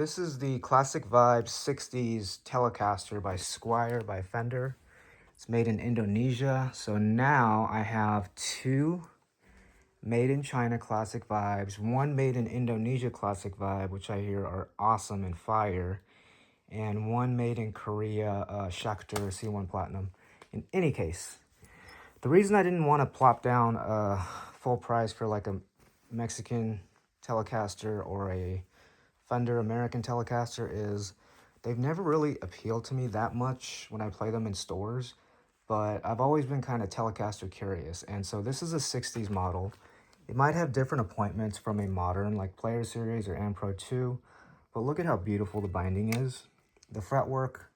This is the Classic Vibe 60s Telecaster by Squier by Fender. It's made in Indonesia. So now I have two made in China Classic Vibes, one made in Indonesia Classic Vibe, which I hear are awesome and fire, and one made in Korea Schecter C1 Platinum. In any case, the reason I didn't want to plop down a full price for like a Mexican Telecaster or a Fender American Telecaster is they've never really appealed to me that much when I play them in stores, but I've always been kind of Telecaster curious. And so this is a 60s model. It might have different appointments from a modern like Player Series or Am Pro 2, but look at how beautiful the binding is. The fretwork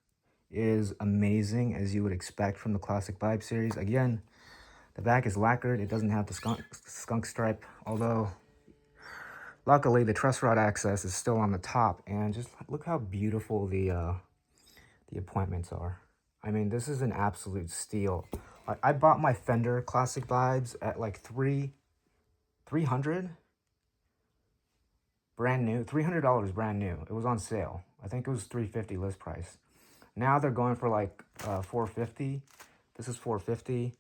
is amazing, as you would expect from the Classic Vibe series. Again, the back is lacquered. It doesn't have the skunk stripe, although luckily the truss rod access is still on the top. And just look how beautiful the appointments are. I mean, this is an absolute steal. I bought my Fender Classic Vibes at like $300 brand new, $300 brand new. It was on sale. I think it was $350 list price. Now they're going for like $450. This is $450.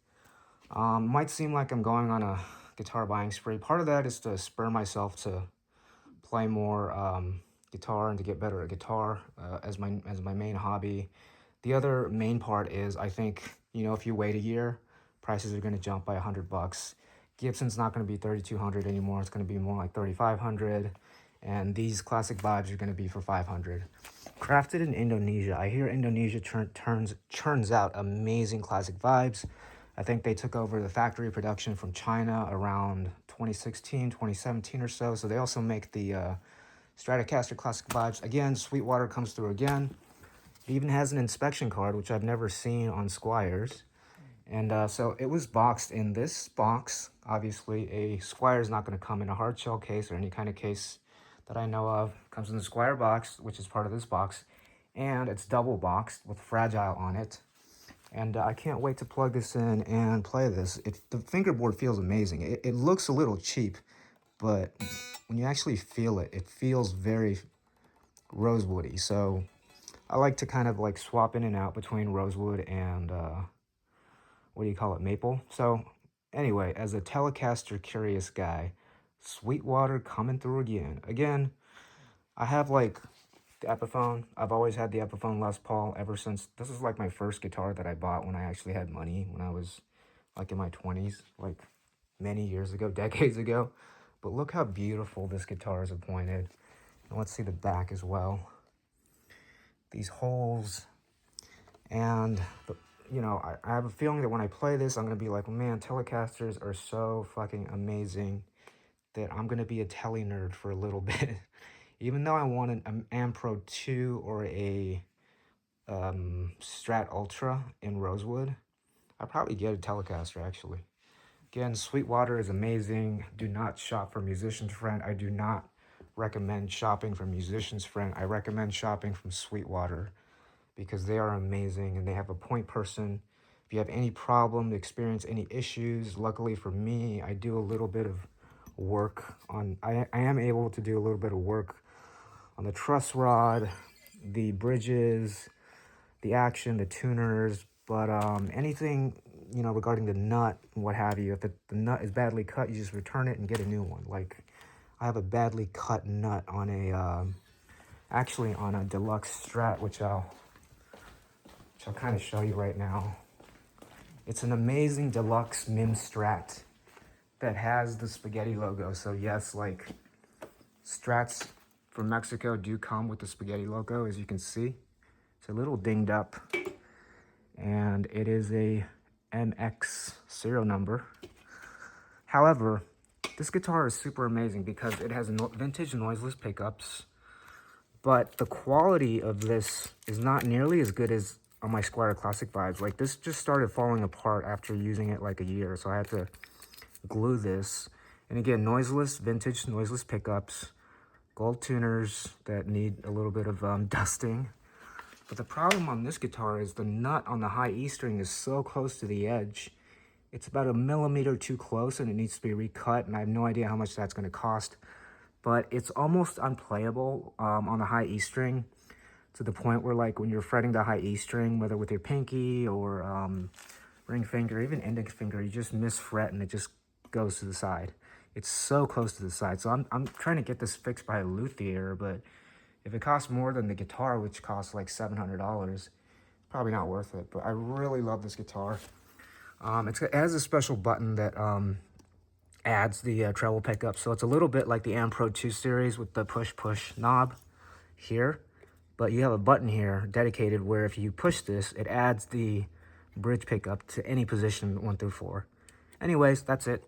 Might seem like I'm going on a guitar buying spree. Part of that is to spur myself to play more guitar and to get better at guitar as my main hobby. The other main part is I think, you know, if you wait a year, prices are going to jump by $100. Gibson's not going to be $3,200 anymore. It's going to be more like $3,500. And these Classic Vibes are going to be for $500. Crafted in Indonesia. I hear Indonesia churns out amazing Classic Vibes. I think they took over the factory production from China around 2016, 2017 or so. So they also make the Stratocaster Classic Vibes. Again, Sweetwater comes through again. It even has an inspection card, which I've never seen on Squiers. And so it was boxed in this box. Obviously, a Squier is not going to come in a hard shell case or any kind of case that I know of. It comes in the Squier box, which is part of this box. And it's double boxed with Fragile on it. And I can't wait to plug this in and play this. The fingerboard feels amazing. It looks a little cheap, but when you actually feel it, it feels very rosewoody. So I like to kind of like swap in and out between rosewood and what do you call it, maple. So anyway, as a Telecaster curious guy, Sweetwater coming through again. Again, I have like the Epiphone. I've always had the Epiphone Les Paul ever since. This is like my first guitar that I bought when I actually had money, when I was like in my 20s, like many years ago, decades ago. But look how beautiful this guitar is appointed. And let's see the back as well. These holes. And, you know, I have a feeling that when I play this, I'm going to be like, man, Telecasters are so fucking amazing that I'm going to be a Tele nerd for a little bit. Even though I want an Am Pro 2 or a Strat Ultra in rosewood, I'd probably get a Telecaster, actually. Again, Sweetwater is amazing. Do not shop for Musician's Friend. I do not recommend shopping from Musician's Friend. I recommend shopping from Sweetwater because they are amazing and they have a point person. If you have any problem, experience any issues, luckily for me, I do a little bit of work on, I am able to do a little bit of work on the truss rod, the bridges, the action, the tuners, but anything, you know, regarding the nut and what have you, if the nut is badly cut, you just return it and get a new one. Like, I have a badly cut nut on a, actually on a Deluxe Strat, which I'll kind of show you right now. It's an amazing Deluxe MIM Strat that has the spaghetti logo. So yes, like Strats from Mexico do come with the spaghetti logo, as you can see. It's a little dinged up, and it is a MX serial number. However, this guitar is super amazing because it has vintage noiseless pickups, but the quality of this is not nearly as good as on my Squier Classic Vibes. Like, this just started falling apart after using it like a year, so I had to glue this. And again, noiseless, vintage noiseless pickups, gold tuners that need a little bit of dusting. But the problem on this guitar is the nut on the high E string is so close to the edge. It's about 1 millimeter too close and it needs to be recut, and I have no idea how much that's going to cost. but it's almost unplayable on the high E string, to the point where like when you're fretting the high E string, whether with your pinky or ring finger, even index finger, you just miss fret and it just goes to the side. It's so close to the side. So I'm trying to get this fixed by a luthier, but if it costs more than the guitar, which costs like $700, probably not worth it. But I really love this guitar. It has a special button that adds the treble pickup. So it's a little bit like the Amp Pro 2 series with the push knob here. But you have a button here dedicated where if you push this, it adds the bridge pickup to any position 1 through 4. Anyways, that's it.